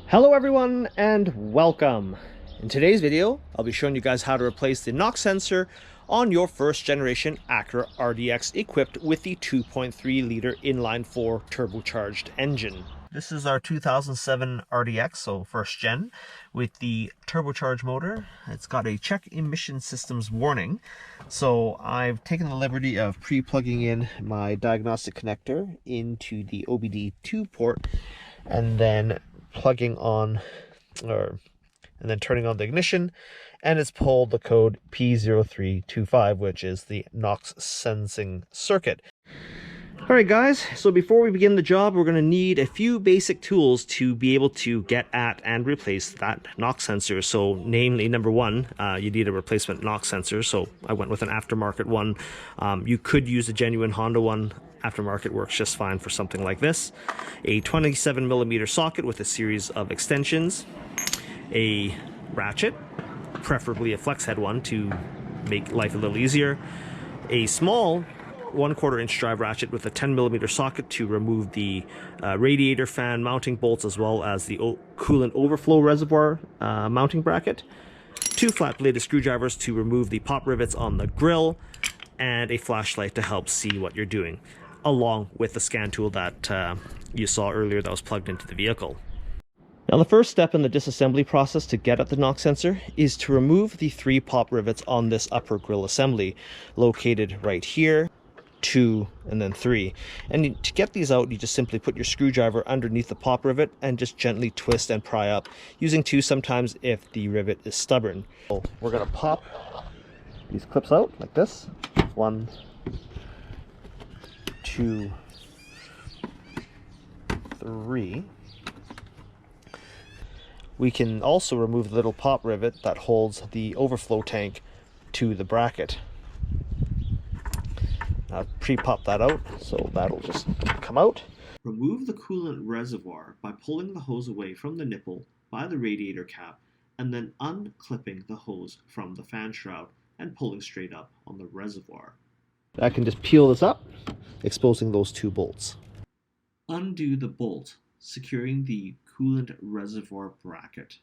Hello everyone and welcome. In today's video, I'll be showing you guys how to replace the NOx sensor on your first generation Acura RDX equipped with the 2.3 liter inline-4 turbocharged engine. This is our 2007 RDX, so first gen, with the turbocharged motor. It's got a check emission systems warning. So I've taken the liberty of pre-plugging in my diagnostic connector into the OBD2 port and then plugging on and then turning on the ignition, and it's pulled the code P0325, which is the NOx sensing circuit. Alright guys, so before we begin the job, we're going to need a few basic tools to be able to get at and replace that NOx sensor. So namely, number one, you need a replacement NOx sensor. So I went with an aftermarket one. You could use a genuine Honda one. Aftermarket works just fine for something like this. A 27mm socket with a series of extensions, a ratchet, preferably a flex head one to make life a little easier, a small 1/4 inch drive ratchet with a 10mm socket to remove the radiator fan mounting bolts, as well as the coolant overflow reservoir mounting bracket, 2 flat bladed screwdrivers to remove the pop rivets on the grill, and a flashlight to help see what you're doing, along with the scan tool that you saw earlier that was plugged into the vehicle. Now the first step in the disassembly process to get at the NOx sensor is to remove the 3 pop rivets on this upper grill assembly, located right here, 2, and then 3. And to get these out, you just simply put your screwdriver underneath the pop rivet and just gently twist and pry up, using 2 sometimes if the rivet is stubborn. So we're going to pop these clips out like this. 1, 2, 3. We can also remove the little pop rivet that holds the overflow tank to the bracket. I've pre-popped that out, so that'll just come out. Remove the coolant reservoir by pulling the hose away from the nipple by the radiator cap, and then unclipping the hose from the fan shroud and pulling straight up on the reservoir. I can just peel this up, exposing those 2 bolts. Undo the bolt, securing the coolant reservoir bracket.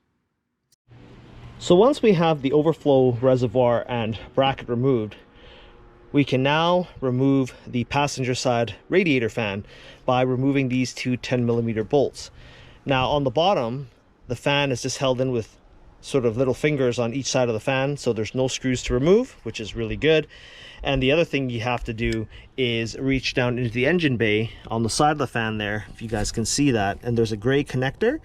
So once we have the overflow reservoir and bracket removed, we can now remove the passenger side radiator fan by removing these 2 10mm bolts. Now on the bottom, the fan is just held in with sort of little fingers on each side of the fan, so there's no screws to remove, which is really good. And the other thing you have to do is reach down into the engine bay on the side of the fan there, if you guys can see that, and there's a gray connector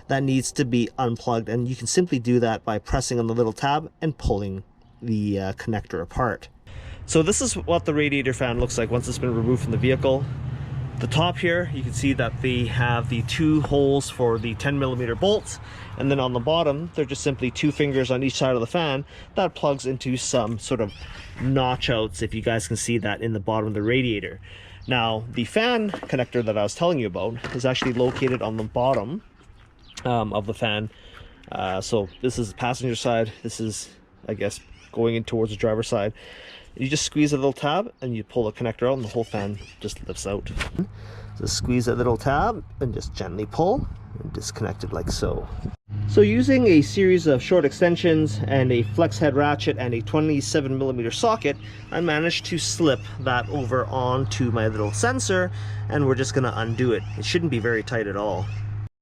that needs to be unplugged, and you can simply do that by pressing on the little tab and pulling the connector apart. So this is what the radiator fan looks like once it's been removed from the vehicle. The top here, you can see that they have the 2 holes for the 10mm bolts, and then on the bottom they're just simply 2 fingers on each side of the fan that plugs into some sort of notch outs, if you guys can see that in the bottom of the radiator. Now the fan connector that I was telling you about is actually located on the bottom of the fan. So this is the passenger side, this is, I guess, going in towards the driver's side. You just squeeze a little tab and you pull the connector out and the whole fan just lifts out. Just squeeze that little tab and just gently pull and disconnect it like so. So using a series of short extensions and a flex head ratchet and a 27mm socket, I managed to slip that over onto my little sensor, and we're just going to undo it. It shouldn't be very tight at all.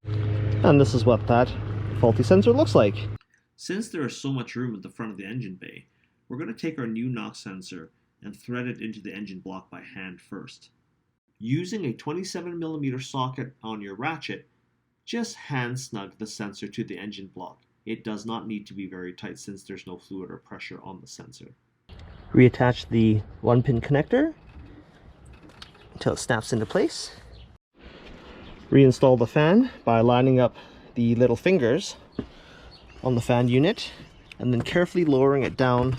And this is what that faulty sensor looks like. Since there is so much room at the front of the engine bay, we're going to take our new NOx sensor and thread it into the engine block by hand first. Using a 27mm socket on your ratchet, just hand snug the sensor to the engine block. It does not need to be very tight since there's no fluid or pressure on the sensor. Reattach the 1-pin connector until it snaps into place. Reinstall the fan by lining up the little fingers on the fan unit, and then carefully lowering it down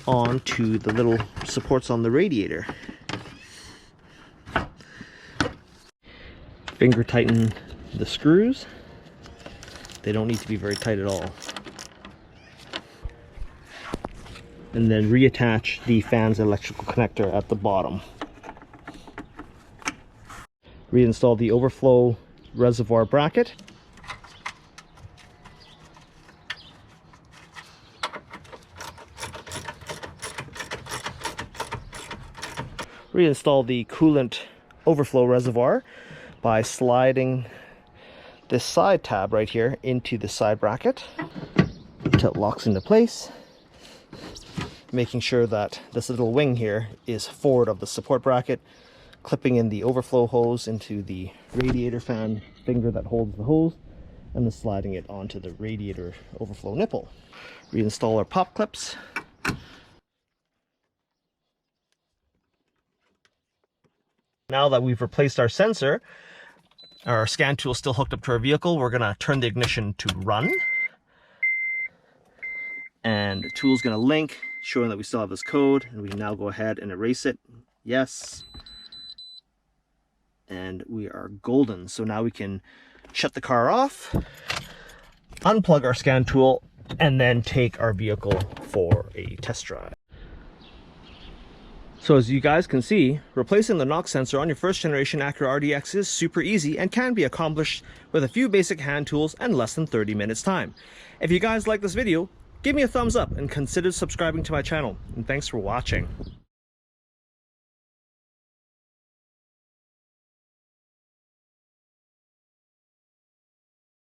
onto the little supports on the radiator. Finger tighten the screws. They don't need to be very tight at all. And then reattach the fan's electrical connector at the bottom. Reinstall the overflow reservoir bracket. Reinstall the coolant overflow reservoir by sliding this side tab right here into the side bracket until it locks into place, making sure that this little wing here is forward of the support bracket, clipping in the overflow hose into the radiator fan finger that holds the hose, and then sliding it onto the radiator overflow nipple. Reinstall our pop clips. Now that we've replaced our sensor, our scan tool is still hooked up to our vehicle, we're going to turn the ignition to run. And the tool's going to link, showing that we still have this code, and we can now go ahead and erase it. Yes. And we are golden. So now we can shut the car off, unplug our scan tool, and then take our vehicle for a test drive. So as you guys can see, replacing the knock sensor on your first generation Acura RDX is super easy and can be accomplished with a few basic hand tools and less than 30 minutes time. If you guys like this video, give me a thumbs up and consider subscribing to my channel. And thanks for watching.